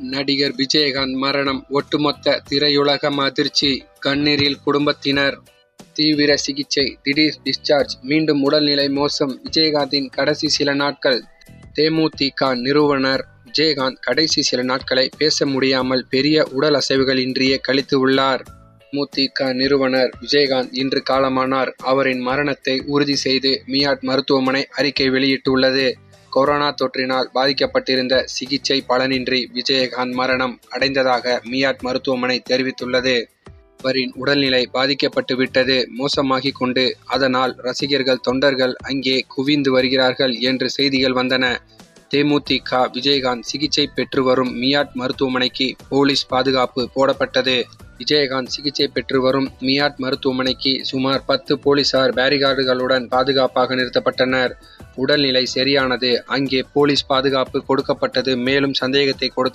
நடிகர் விஜயகாந்த் மரணம் ஒட்டுமொத்த திரையுலகம் அதிர்ச்சி. கண்ணீரில் குடும்பத்தினர். தீவிர சிகிச்சை, திடீர் டிஸ்சார்ஜ், மீண்டும் உடல்நிலை மோசம். விஜயகாந்தின் கடைசி சில நாட்கள். தேமுதிக நிறுவனர் விஜயகாந்த் கடைசி சில நாட்களை பேச முடியாமல் பெரிய உடல் அசைவுகள் இன்றியே கழித்து உள்ளார். தேமுதிக நிறுவனர் விஜயகாந்த் இன்று காலமானார். அவரின் மரணத்தை உறுதி செய்து மியாட் மருத்துவமனை அறிக்கை வெளியிட்டுள்ளது. கொரோனா தொற்றினால் பாதிக்கப்பட்டிருந்த சிகிச்சை பலனின்றி விஜயகாந்த் மரணம் அடைந்ததாக மியாட் மருத்துவமனை தெரிவித்துள்ளது. அவரின் உடல்நிலை பாதிக்கப்பட்டு விட்டது, மோசமாகி கொண்டு, அதனால் ரசிகர்கள், தொண்டர்கள் அங்கே குவிந்து வருகிறார்கள் என்று செய்திகள் வந்தன. தேமுதிக விஜயகாந்த் சிகிச்சை பெற்று வரும் மியாட் மருத்துவமனைக்கு போலீஸ் பாதுகாப்பு போடப்பட்டது. விஜயகாந்த் சிகிச்சை பெற்று வரும் மியாட் மருத்துவமனைக்கு சுமார் 10 போலீசார் பேரிகார்டுகளுடன் பாதுகாப்பாக நிறுத்தப்பட்டனர். உடல்நிலை சரியானது. அங்கே போலீஸ் பாதுகாப்பு கொடுக்கப்பட்டது மேலும் சந்தேகத்தை கொடுத்தது.